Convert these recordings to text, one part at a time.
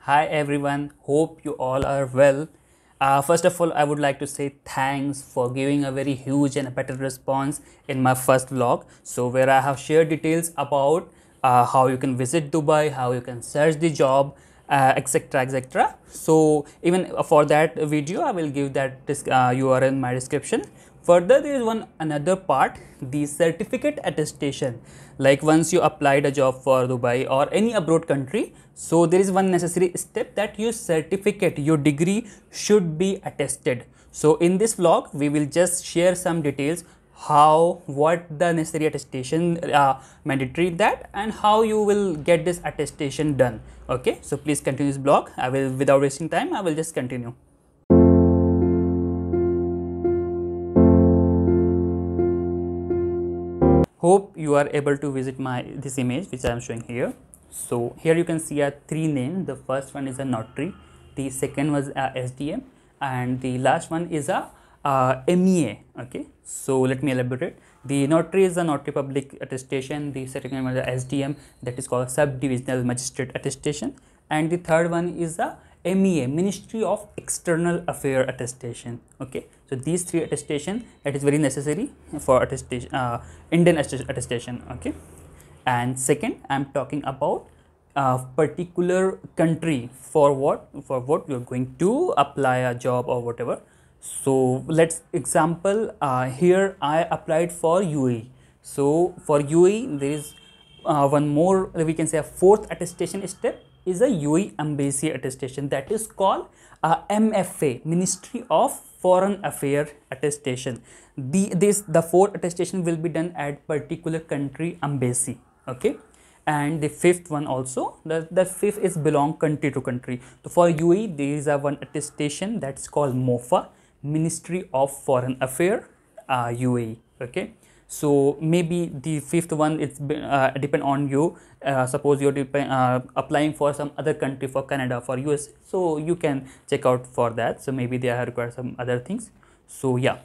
Hi everyone, hope you all are well. First of all, I would like to say thanks for giving a very huge and a better response in my first vlog. So, where I have shared details about how you can visit Dubai, how you can search the job, etc. etc. So, even for that video, I will give that URL in my description. Further, there is one another part, the certificate attestation. Like once you applied a job for Dubai or any abroad country, so there is one necessary step that your certificate, your degree should be attested. So in this vlog, we will just share some details how, what the necessary attestation mandatory that, and how you will get this attestation done. Okay, so please continue this vlog. I will, without wasting time, I will just continue. Hope you are able to visit my this image which I am showing here. So here you can see three names. The first one is a notary, the second was a SDM, and the last one is a MEA. Okay, so let me elaborate. The notary is a notary public attestation. The second one is a SDM, that is called subdivisional magistrate attestation, and the third one is a MEA, Ministry of External Affairs attestation. Okay, so these three attestation that is very necessary for attestation, Indian attestation. Okay, and second, I'm talking about a particular country for what you're going to apply a job or whatever. So let's example here I applied for UAE. So for UAE there is one more, we can say a fourth attestation step is a UAE embassy attestation, that is called MFA, Ministry of Foreign Affairs attestation. The fourth attestation will be done at particular country embassy. Okay, and the fifth one also, the fifth is belong country to country. So for UAE there is a one attestation that's called MOFA, Ministry of Foreign Affairs UAE. Okay, so maybe the fifth one it's depend on you. Suppose you're applying for some other country, for Canada, for US, so you can check out for that. So maybe they have required some other things. So yeah,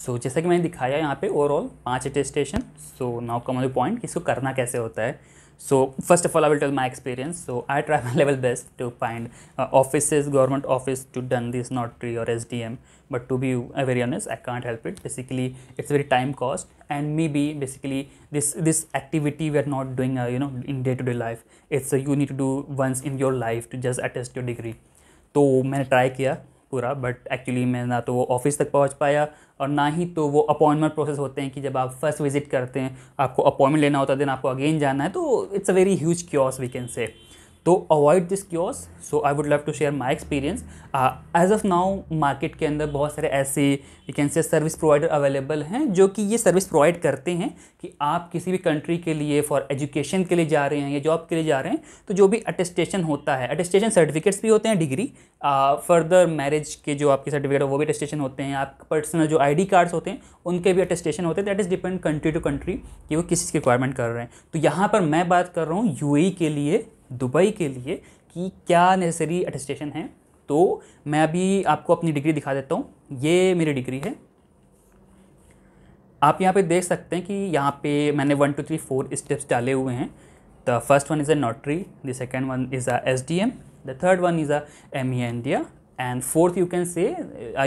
सो जैसा कि मैंने दिखाया यहाँ पे overall 5 attestation. So now come on the point, इसको करना कैसे होता है. So first of all I will tell my experience. So I try my level best to find offices, government office to done this notary or SDM, but to be very honest, I can't help it. Basically it's very time cost, and maybe basically this activity we are not doing in day to day life. It's you need to do once in your life to just attest your degree. तो मैंने try किया पूरा, but actually मैं ना तो वो office तक पहुंच पाया और ना ही तो वो अपॉइंटमेंट प्रोसेस होते हैं कि जब आप फर्स्ट विजिट करते हैं आपको अपॉइंटमेंट लेना होता है, देन आपको अगेन जाना है. तो it's a very huge chaos we can say. तो avoid this chaos, so I would love to share my experience. As of now market के अंदर बहुत सारे ऐसे you can say service provider available हैं जो कि ये सर्विस प्रोवाइड करते हैं कि आप किसी भी कंट्री के लिए फॉर एजुकेशन के लिए जा रहे हैं या जॉब के लिए जा रहे हैं, तो जो भी अटेस्टेशन होता है, अटेस्टेशन सर्टिफिकेट्स भी होते हैं, डिग्री, फर्दर मैरिज के जो आपके सर्टिफिकेट है वो भी अटेस्टेशन होते हैं, आप पर्सनल जो ID कार्ड्स होते हैं उनके भी अटेस्टेशन होते हैं. That is depend country to country कि वो किस चीज़ की रिक्वायरमेंट कर रहे हैं. तो यहाँ पर मैं बात कर रहा हूँ UAE के लिए, दुबई के लिए, कि क्या नेसेसरी अटेस्टेशन है. तो मैं अभी आपको अपनी डिग्री दिखा देता हूँ. ये मेरी डिग्री है. आप यहाँ पे देख सकते हैं कि यहाँ पे मैंने 1 2 3 4 स्टेप्स डाले हुए हैं. The first one is a notary, the second one is a SDM, the third one is a MEA India, and fourth you can say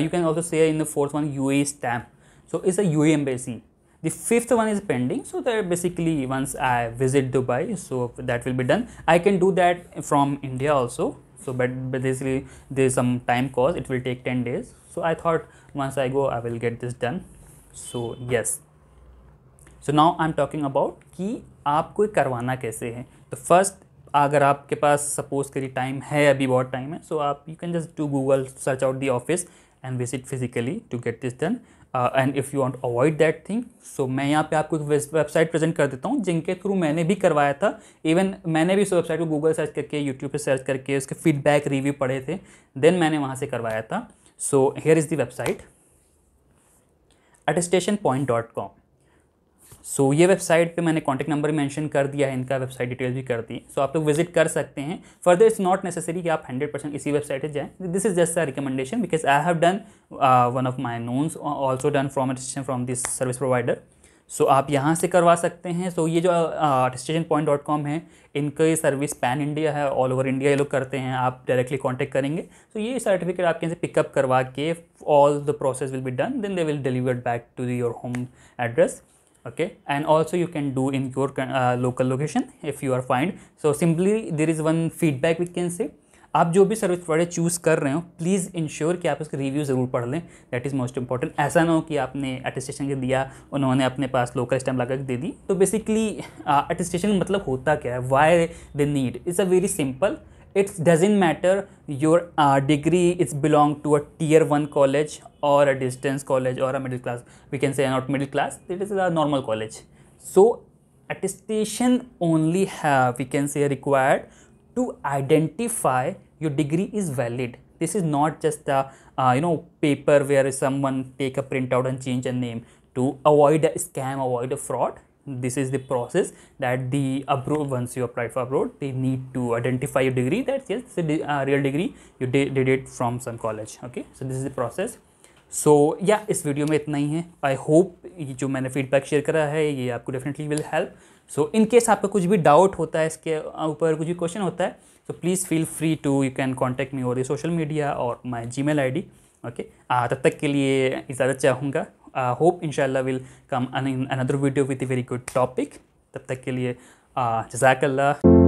you can also say in the fourth one UAE stamp. So it's a UAE embassy. The fifth one is pending, so that basically once I visit Dubai, so that will be done. I can do that from India also, so but basically there is some time cost, it will take 10 days. So I thought once I go I will get this done. So yes, so now I'm talking about कि आपको करवाना कैसे है. तो first, अगर आपके पास suppose करिए time है, अभी बहुत टाइम है, सो आप you can just do Google, search out the office and visit physically to get this done. And if you want avoid that thing, so मैं यहाँ पे आपको एक वेबसाइट प्रेजेंट कर देता हूँ जिनके थ्रू मैंने भी करवाया था. इवन मैंने भी उस वेबसाइट को गूगल सर्च करके, यूट्यूब पे सर्च करके उसके फीडबैक रिव्यू पढ़े थे, देन मैंने वहाँ से करवाया था. So here is the website attestationpoint.com. सो ये वेबसाइट पे मैंने कॉन्टैक्ट नंबर मेंशन कर दिया है, इनका वेबसाइट डिटेल भी कर दी. सो आप लोग विजिट कर सकते हैं. फर्दर इट्स नॉट नेसेसरी कि आप 100% इसी वेबसाइट पे जाएं. This is just a recommendation because I have done one of my knowns also done from attestation from this service provider. So आप यहाँ से करवा सकते हैं। सो ये जो attestationpoint.com है, इनका सर्विस पैन इंडिया है, ऑल ओवर इंडिया ये लोग करते हैं। आप डायरेक्टली कांटेक्ट करेंगे तो ये सर्टिफिकेट आपके यहाँ से पिकअप करवा के all the process will be done, then they will delivered back to your home address. Okay, and also you can do in your local location if you are find. So simply there is one feedback we can say, आप जो भी service provider choose कर रहे हो please ensure कि आप उसके review ज़रूर पढ़ लें, दैट इज़ मोस्ट इंपॉर्टेंट। ऐसा ना हो कि आपने अटेस्टेशन के दिया, उन्होंने अपने पास लोकल स्टैम्प लगा के दे दी। तो बेसिकली अटेस्टेशन मतलब होता क्या है, why they need, it's a very simple. It doesn't matter your degree it's belong to a tier 1 college or a distance college or a middle class, we can say not middle class, it is a normal college. So attestation only have, we can say, required to identify your degree is valid. This is not just a paper where someone take a printout and change a name to avoid a scam, avoid a fraud. This is the process that the abroad, once you apply for abroad, they need to identify your degree, that yes, it's a real degree, you did it from some college. Okay, so this is the process. So yeah, इस video में इतना ही है। I hope ये जो मैंने feedback share करा है ये आपको definitely will help. So in case आपका कुछ भी डाउट होता है, इसके ऊपर कुछ भी क्वेश्चन होता है, तो please feel free to, you can contact me और सोशल मीडिया और माई Gmail ID। ओके, तब तक के लिए इजाज़त चाहूँगा। होप इंशाल्लाह will come another video with a very good topic. तब तक के लिए जज़ाकल्लाह।